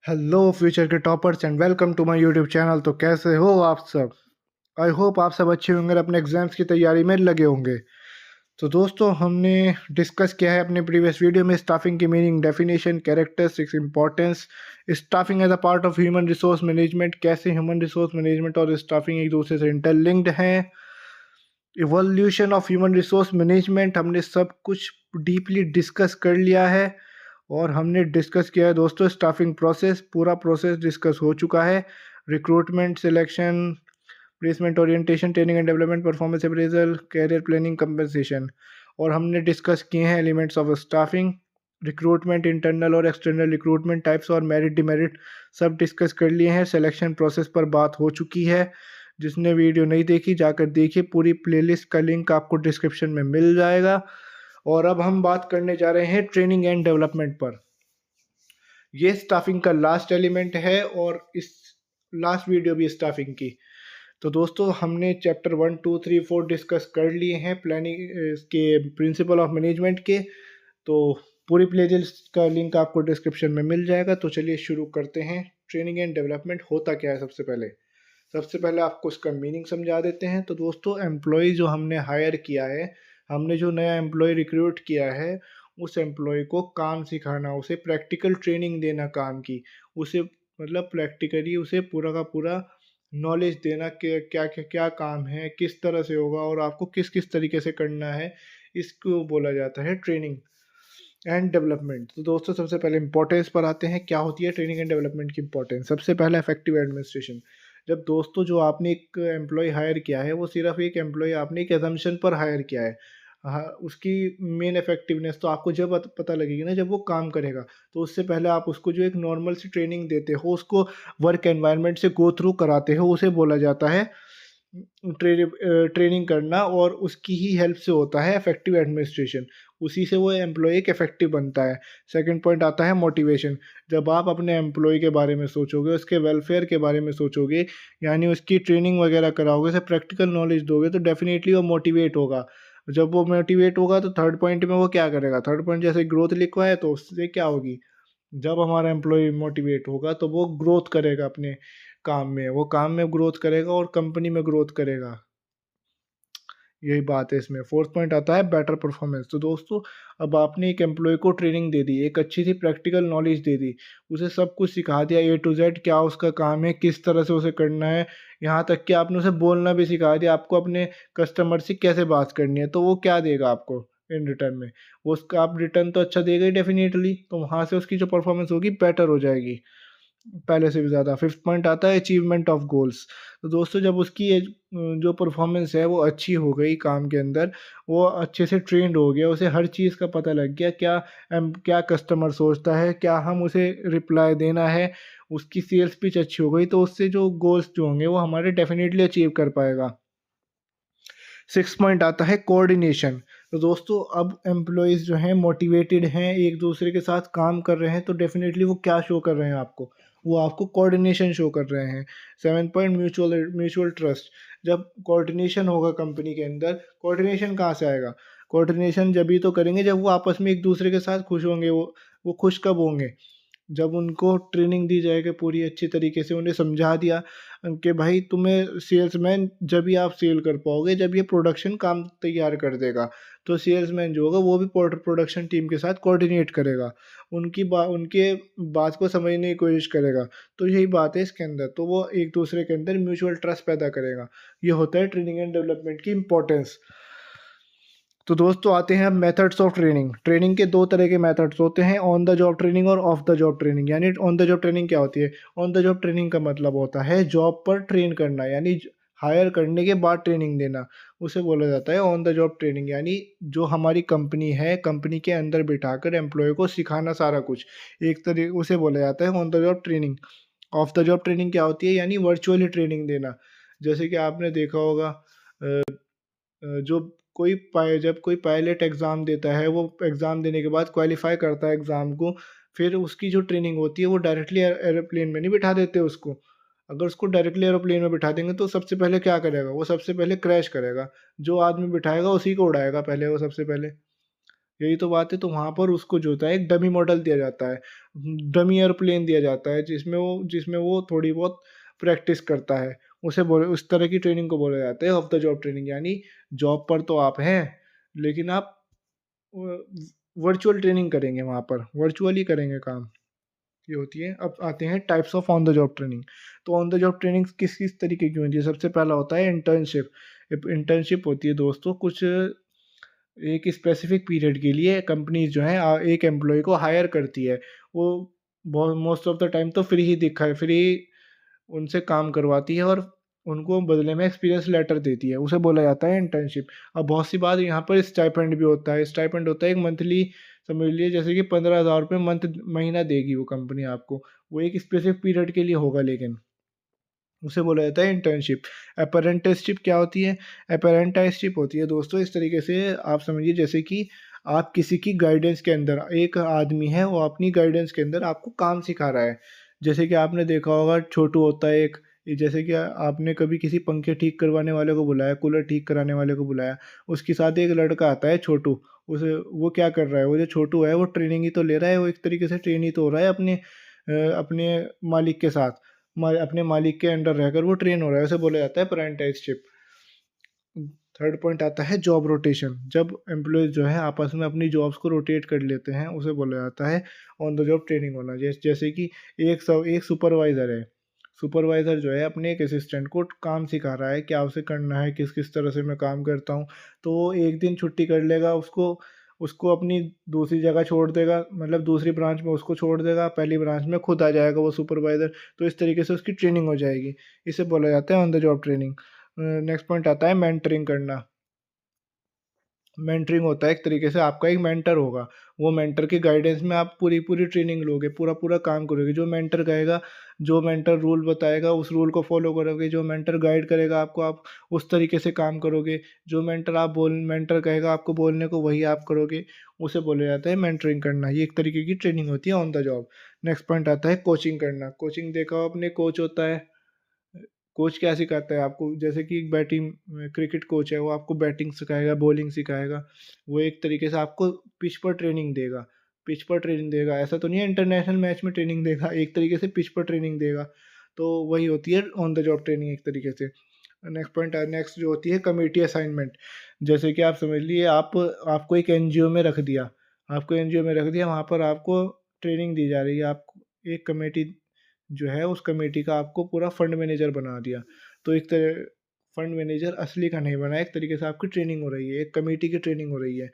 Hello future के toppers and welcome to my YouTube channel. तो कैसे हो आप सब? आई होप आप सब अच्छे होंगे और अपने एग्जाम्स की तैयारी में लगे होंगे। तो दोस्तों, हमने डिस्कस किया है अपने प्रीवियस वीडियो में स्टाफिंग की meaning, definition, characteristics, importance, staffing as a part of human resource management, कैसे ह्यूमन रिसोर्स मैनेजमेंट और स्टाफिंग एक दूसरे से इंटरलिंक्ड हैं, evolution of human resource management, हमने सब कुछ डीपली डिस्कस कर लिया है। और हमने डिस्कस किया है दोस्तों स्टाफिंग प्रोसेस, पूरा प्रोसेस डिस्कस हो चुका है। Recruitment, selection, placement, orientation, training and development, performance appraisal, career planning, compensation. और हमने डिस्कस किए हैं elements of staffing, recruitment, internal और एक्सटर्नल रिक्रूटमेंट टाइप्स और मेरिट डिमेरिट सब डिस्कस कर लिए हैं। सिलेक्शन प्रोसेस पर बात हो चुकी है। जिसने वीडियो नहीं देखी जाकर देखिए, पूरी प्लेलिस्ट का लिंक आपको डिस्क्रिप्शन में मिल जाएगा। और अब हम बात करने जा रहे हैं ट्रेनिंग एंड डेवलपमेंट पर। ये स्टाफिंग का लास्ट एलिमेंट है और इस लास्ट वीडियो भी स्टाफिंग की। तो दोस्तों, हमने चैप्टर 1, 2, 3, 4 डिस्कस कर लिए हैं प्लानिंग के, प्रिंसिपल ऑफ मैनेजमेंट के। तो पूरी प्लेलिस्ट का लिंक आपको डिस्क्रिप्शन में मिल जाएगा। तो चलिए शुरू करते हैं। ट्रेनिंग एंड डेवलपमेंट होता क्या है? सबसे पहले आपको इसका मीनिंग समझा देते हैं। तो दोस्तों, एम्प्लॉय जो हमने हायर किया है, हमने जो नया एम्प्लॉय रिक्रूट किया है, उस एम्प्लॉय को काम सिखाना, उसे प्रैक्टिकल ट्रेनिंग देना काम की, उसे मतलब प्रैक्टिकली उसे पूरा का पूरा नॉलेज देना कि क्या क्या क्या काम है, किस तरह से होगा और आपको किस किस तरीके से करना है, इसको बोला जाता है ट्रेनिंग एंड डेवलपमेंट। तो दोस्तों, सबसे पहले इंपॉर्टेंस पर आते हैं। क्या होती है ट्रेनिंग एंड डेवलपमेंट की इंपॉर्टेंस? सबसे पहला इफेक्टिव एडमिनिस्ट्रेशन। जब दोस्तों जो आपने एक एम्प्लॉय हायर किया है, वो सिर्फ एक एम्प्लॉय आपने एक एजम्पशन पर हायर किया है। हाँ, उसकी मेन इफेक्टिवनेस तो आपको जब पता लगेगी ना, जब वो काम करेगा। तो उससे पहले आप उसको जो एक नॉर्मल सी ट्रेनिंग देते हो, उसको वर्क एनवायरनमेंट से गो थ्रू कराते हो, उसे बोला जाता है ट्रेनिंग करना। और उसकी ही हेल्प से होता है इफेक्टिव एडमिनिस्ट्रेशन। उसी से वो एम्प्लॉय एक इफेक्टिव बनता है। सेकंड पॉइंट आता है मोटिवेशन। जब आप अपने एम्प्लॉय के बारे में सोचोगे, उसके वेलफेयर के बारे में सोचोगे, यानी उसकी ट्रेनिंग वगैरह कराओगे, उसे प्रैक्टिकल नॉलेज दोगे, तो डेफिनेटली वो मोटिवेट होगा। जब वो मोटिवेट होगा तो थर्ड पॉइंट में वो क्या करेगा? थर्ड पॉइंट जैसे ग्रोथ लिखवा है, तो उससे क्या होगी? जब हमारा एम्प्लॉय मोटिवेट होगा तो वो ग्रोथ करेगा अपने काम में, वो काम में ग्रोथ करेगा और कंपनी में ग्रोथ करेगा। यही बात है इसमें। फोर्थ पॉइंट आता है बेटर परफॉर्मेंस। तो दोस्तों, अब आपने एक एम्प्लॉय को ट्रेनिंग दे दी, एक अच्छी सी प्रैक्टिकल नॉलेज दे दी, उसे सब कुछ सिखा दिया, ए टू जेड क्या उसका काम है, किस तरह से उसे करना है, यहाँ तक कि आपने उसे बोलना भी सिखा दिया, आपको अपने कस्टमर से कैसे बात करनी है। तो वो क्या देगा आपको इन रिटर्न में? वो उसका आप रिटर्न तो अच्छा देगा ही डेफिनेटली। तो वहाँ से उसकी जो परफॉर्मेंस होगी बेटर हो जाएगी पहले से भी ज़्यादा। फिफ्थ पॉइंट आता है अचीवमेंट ऑफ गोल्स। तो दोस्तों, जब उसकी ये जो परफॉर्मेंस है वो अच्छी हो गई काम के अंदर, वो अच्छे से ट्रेंड हो गया, उसे हर चीज़ का पता लग गया, क्या क्या कस्टमर सोचता है, क्या हम उसे रिप्लाई देना है, उसकी सेल्स पिच अच्छी हो गई, तो उससे जो गोल्स जो होंगे वो हमारे डेफिनेटली अचीव कर पाएगा। सिक्स पॉइंट आता है कोऑर्डिनेशन। तो दोस्तों, अब एम्प्लॉयज़ जो हैं मोटिवेटेड हैं, एक दूसरे के साथ काम कर रहे हैं, तो डेफिनेटली वो क्या शो कर रहे हैं आपको? वो आपको कोऑर्डिनेशन शो कर रहे हैं। Seven point mutual mutual trust. जब कोऑर्डिनेशन होगा कंपनी के अंदर, कोऑर्डिनेशन कहाँ से आएगा? कोऑर्डिनेशन जब ही तो करेंगे जब वो आपस में एक दूसरे के साथ खुश होंगे। वो खुश कब होंगे? जब उनको ट्रेनिंग दी जाएगी पूरी अच्छी तरीके से, उन्हें समझा दिया कि भाई तुम्हें सेल्समैन जब भी आप सेल कर पाओगे जब ये प्रोडक्शन काम तैयार कर देगा। तो सेल्समैन जो होगा वो भी प्रोडक्शन टीम के साथ कोऑर्डिनेट करेगा, उनके बात को समझने की कोशिश करेगा। तो यही बात है इसके अंदर। तो वो एक दूसरे के अंदर म्यूचुअल ट्रस्ट पैदा करेगा। ये होता है ट्रेनिंग एंड डेवलपमेंट की इंपॉर्टेंस। तो दोस्तों, आते हैं अब मेथड्स ऑफ ट्रेनिंग। ट्रेनिंग के दो तरह के मेथड्स होते हैं, ऑन द जॉब ट्रेनिंग और ऑफ द जॉब ट्रेनिंग। यानी ऑन द जॉब ट्रेनिंग क्या होती है? ऑन द जॉब ट्रेनिंग का मतलब होता है जॉब पर ट्रेन करना, यानी हायर करने के बाद ट्रेनिंग देना, उसे बोला जाता है ऑन द जॉब ट्रेनिंग। यानी जो हमारी कंपनी है, कंपनी के अंदर बिठाकर एम्प्लॉय को सिखाना सारा कुछ, एक तरीके उसे बोला जाता है on the job training. Of the job training क्या होती है? यानी वर्चुअली ट्रेनिंग देना। जैसे कि आपने देखा होगा, जो जब कोई पायलट एग्ज़ाम देता है, वो एग्ज़ाम देने के बाद क्वालिफ़ाई करता है एग्ज़ाम को, फिर उसकी जो ट्रेनिंग होती है वो डायरेक्टली एरोप्लेन में नहीं बिठा देते उसको। अगर उसको डायरेक्टली एरोप्लेन में बिठा देंगे तो सबसे पहले क्या करेगा? वो सबसे पहले क्रैश करेगा। जो आदमी बिठाएगा उसी को उड़ाएगा पहले वो सबसे पहले। यही तो बात है। तो वहाँ पर उसको जो होता है एक डमी मॉडल दिया जाता है, डमी एयरप्लेन दिया जाता है, जिसमें वो थोड़ी बहुत प्रैक्टिस करता है। उसे बोले उस तरह की ट्रेनिंग को बोला जाता है ऑफ द जॉब ट्रेनिंग, यानी जॉब पर तो आप हैं, लेकिन आप वर्चुअल ट्रेनिंग करेंगे, वहाँ पर वर्चुअली करेंगे काम, ये होती है। अब आते हैं types of on the job training. तो ऑन द जॉब ट्रेनिंग किस किस तरीके की होती है? सबसे पहला होता है इंटर्नशिप। इंटर्नशिप होती है दोस्तों, कुछ एक स्पेसिफिक पीरियड के लिए कंपनीज जो है एक एम्प्लॉय को हायर करती है। वो बहुत मोस्ट ऑफ द टाइम तो फ्री उनसे काम करवाती है, और उनको बदले में एक्सपीरियंस लेटर देती है, उसे बोला जाता है इंटर्नशिप। अब बहुत सी बात यहाँ पर स्टाइपेंड भी होता है। स्टाइपेंड होता है एक मंथली, समझ लीजिए जैसे कि 15,000 रुपये महीना देगी वो कंपनी आपको। वो एक स्पेसिफिक पीरियड के लिए होगा, लेकिन उसे बोला जाता है इंटर्नशिप। अप्रेंटिसशिप क्या होती है? अप्रेंटिसशिप होती है दोस्तों इस तरीके से, आप समझिए जैसे कि आप किसी की गाइडेंस के अंदर, एक आदमी है वो अपनी गाइडेंस के अंदर आपको काम सिखा रहा है। जैसे कि आपने देखा होगा छोटू होता है एक, जैसे कि आपने कभी किसी पंखे ठीक करवाने वाले को बुलाया, कूलर ठीक कराने वाले को बुलाया, उसके साथ एक लड़का आता है छोटू। उसे वो क्या कर रहा है, वो जो छोटू है वो ट्रेनिंग ही तो ले रहा है, वो एक तरीके से ट्रेन ही तो हो रहा है अपने मालिक के साथ, अपने मालिक के अंडर रहकर वो ट्रेन हो रहा है, उसे बोला जाता है अप्रेंटिसशिप। थर्ड पॉइंट आता है जॉब रोटेशन। जब एम्प्लॉयज जो है आपस में अपनी जॉब्स को रोटेट कर लेते हैं, उसे बोला जाता है ऑन द जॉब ट्रेनिंग होना। जैसे कि एक सुपरवाइज़र है, सुपरवाइज़र जो है अपने एक असिस्टेंट को काम सिखा रहा है, क्या उसे करना है, किस किस तरह से मैं काम करता हूँ। तो वो एक दिन छुट्टी कर लेगा, उसको उसको अपनी दूसरी जगह छोड़ देगा, मतलब दूसरी ब्रांच में उसको छोड़ देगा, पहली ब्रांच में खुद आ जाएगा वो सुपरवाइज़र। तो इस तरीके से उसकी ट्रेनिंग हो जाएगी, इसे बोला जाता है on the job training. Next point आता है मेंटरिंग करना। मेंटरिंग होता है एक तरीके से, आपका एक मेंटर होगा, वो मेंटर की गाइडेंस में आप पूरी पूरी ट्रेनिंग लोगे, पूरा पूरा काम करोगे। जो मेंटर कहेगा, जो मेंटर रूल बताएगा उस रूल को फॉलो करोगे, जो मेंटर गाइड करेगा आपको, आप उस तरीके से काम करोगे। जो मेंटर कहेगा आपको बोलने को, वही आप करोगे। उसे बोला जाता है मेंटरिंग करना। ये एक तरीके की ट्रेनिंग होती है on the job. Next point आता है कोचिंग करना। कोचिंग देखा हो आपने, कोच होता है। कोच क्या सिखाता है आपको? जैसे कि एक बैटिंग क्रिकेट कोच है, वो आपको बैटिंग सिखाएगा, बॉलिंग सिखाएगा। वो एक तरीके से आपको पिच पर ट्रेनिंग देगा, पिच पर ट्रेनिंग देगा। ऐसा तो नहीं है इंटरनेशनल मैच में ट्रेनिंग देगा, एक तरीके से पिच पर ट्रेनिंग देगा। तो वही होती है ऑन द जॉब ट्रेनिंग एक तरीके से। नेक्स्ट जो होती है कमेटी असाइनमेंट। जैसे कि आप समझ लीजिए आपको एक एनजीओ में रख दिया, वहाँ पर आपको ट्रेनिंग दी जा रही है। आपको एक कमेटी जो है, उस कमेटी का आपको पूरा फंड मैनेजर बना दिया। तो एक तरह फंड मैनेजर असली का नहीं बना, एक तरीके से आपकी ट्रेनिंग हो रही है, एक कमेटी की ट्रेनिंग हो रही है।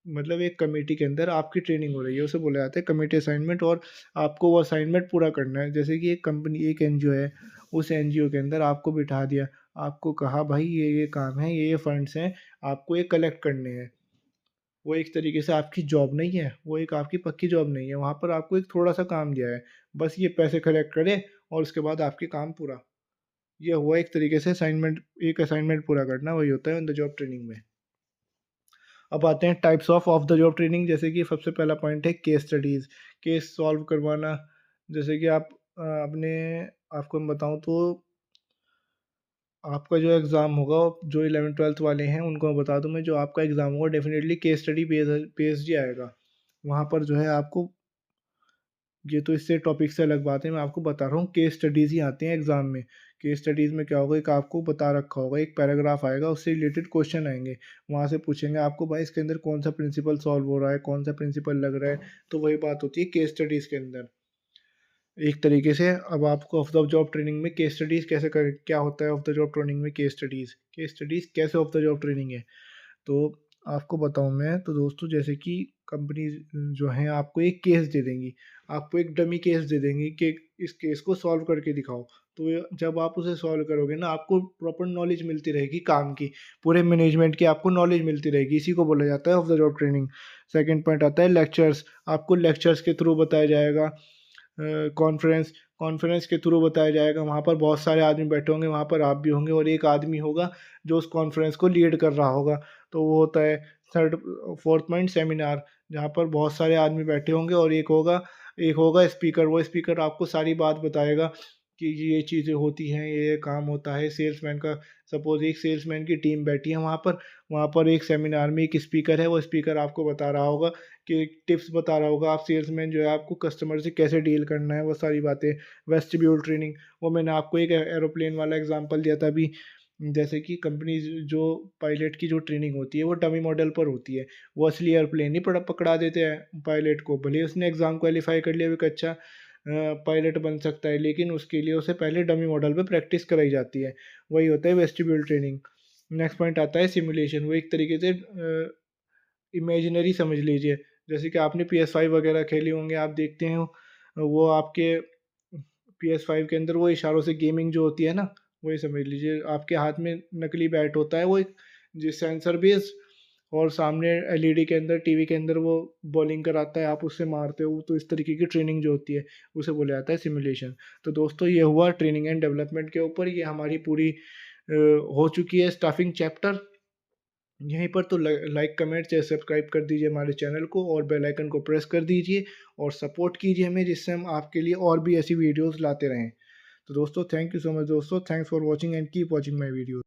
मतलब एक कमेटी के अंदर आपकी ट्रेनिंग हो रही है, उसे बोला जाता है कमेटी असाइनमेंट। और आपको वो असाइनमेंट पूरा करना है। जैसे कि एक एनजीओ है, उस एनजीओ के अंदर आपको बिठा दिया, आपको कहा भाई ये काम है, ये फंड्स हैं, आपको ये कलेक्ट करने हैं। वो एक तरीके से आपकी जॉब नहीं है, वो एक आपकी पक्की जॉब नहीं है। वहाँ पर आपको एक थोड़ा सा काम दिया है, बस ये पैसे कलेक्ट करें और उसके बाद आपके काम पूरा। ये हुआ एक तरीके से एक असाइनमेंट पूरा करना, वही होता है ऑन द जॉब ट्रेनिंग में। अब आते हैं types of the job training. जैसे कि सबसे पहला पॉइंट है केस स्टडीज़, केस सॉल्व करवाना। जैसे कि आपको मैं बताऊँ तो आपका जो एग्ज़ाम होगा, जो 11th-12th वाले हैं उनको मैं बता दूँ मैं, जो आपका एग्ज़ाम होगा डेफ़िनेटली केस स्टडी बेस्ड ही आएगा। वहाँ पर जो है आपको, ये तो इससे टॉपिक से अलग बात है, मैं आपको बता रहा हूँ केस स्टडीज़ ही आते हैं एग्ज़ाम में। केस स्टडीज़ में क्या होगा, एक आपको बता रखा होगा, एक पैराग्राफ आएगा, उससे रिलेटेड क्वेश्चन आएँगे। वहाँ से पूछेंगे आपको भाई इसके अंदर कौन सा प्रिंसिपल सॉल्व हो रहा है, कौन सा प्रिंसिपल लग रहा है। तो वही बात होती है केस स्टडीज़ के अंदर। एक तरीके से अब आपको ऑफ द जॉब ट्रेनिंग में केस स्टडीज़ कैसे कर क्या होता है ऑफ द जॉब ट्रेनिंग में केस स्टडीज़ कैसे ऑफ द जॉब ट्रेनिंग है। तो आपको बताऊँ मैं तो दोस्तों, जैसे कि कंपनीज़ जो हैं आपको एक केस दे देंगी, आपको एक डमी केस दे देंगी कि इस केस को सॉल्व करके दिखाओ। तो जब आप उसे सॉल्व करोगे ना, आपको प्रॉपर नॉलेज मिलती रहेगी काम की, पूरे मैनेजमेंट की आपको नॉलेज मिलती रहेगी। इसी को बोला जाता है of the job training. Second point आता है लेक्चर्स। आपको लेक्चर्स के थ्रू बताया जाएगा। कॉन्फ्रेंस कॉन्फ्रेंस के थ्रू बताया जाएगा। वहाँ पर बहुत सारे आदमी बैठे होंगे, वहाँ पर आप भी होंगे, और एक आदमी होगा जो उस कॉन्फ्रेंस को लीड कर रहा होगा। तो वो होता है थर्ड फोर्थ पॉइंट सेमिनार, जहाँ पर बहुत सारे आदमी बैठे होंगे और एक होगा स्पीकर। वो स्पीकर आपको सारी बात बताएगा कि ये चीज़ें होती हैं, ये काम होता है। सेल्समैन का सपोज़ एक सेल्समैन की टीम बैठी है वहाँ पर एक सेमिनार में एक स्पीकर है, वो स्पीकर आपको बता रहा होगा कि टिप्स बता रहा होगा, आप सेल्समैन जो है आपको कस्टमर से कैसे डील करना है, वो सारी बातें। वेस्टिब्यूल ट्रेनिंग, वो मैंने आपको एक एरोप्लेन वाला एग्ज़ाम्पल दिया था अभी, जैसे कि कंपनीज़ जो पायलट की जो ट्रेनिंग होती है वो डमी मॉडल पर होती है। वो असली एयरप्लेन नहीं पकड़ा देते हैं पायलट को, भले ही उसने एग्ज़ाम क्वालीफाई कर लिया, वो एक अच्छा पायलट बन सकता है, लेकिन उसके लिए उसे पहले डमी मॉडल पे प्रैक्टिस कराई जाती है। वही होता है वेस्टिब्यूल ट्रेनिंग। नेक्स्ट पॉइंट आता है सिमुलेशन, वो एक तरीके से इमेजिनरी समझ लीजिए। जैसे कि आपने PS5 वगैरह खेले होंगे, आप देखते हैं वो आपके PS5 के अंदर वो इशारों से गेमिंग जो होती है ना, वही समझ लीजिए। आपके हाथ में नकली बैट होता है, वो एक जी सेंसर बेस्ड, और सामने एलईडी के अंदर, टीवी के अंदर वो बॉलिंग कराता है, आप उससे मारते हो। तो इस तरीके की ट्रेनिंग जो होती है उसे बोला जाता है सिमुलेशन। तो दोस्तों ये हुआ ट्रेनिंग एंड डेवलपमेंट के ऊपर, ये हमारी पूरी हो चुकी है स्टाफिंग चैप्टर। यहीं पर तो लाइक कमेंट से सब्सक्राइब कर दीजिए हमारे चैनल को, और बेल आइकन को प्रेस कर दीजिए और सपोर्ट कीजिए हमें, जिससे हम आपके लिए और भी ऐसी वीडियोस लाते रहें। तो दोस्तों थैंक यू सो मच दोस्तों, thanks for watching and keep watching my video.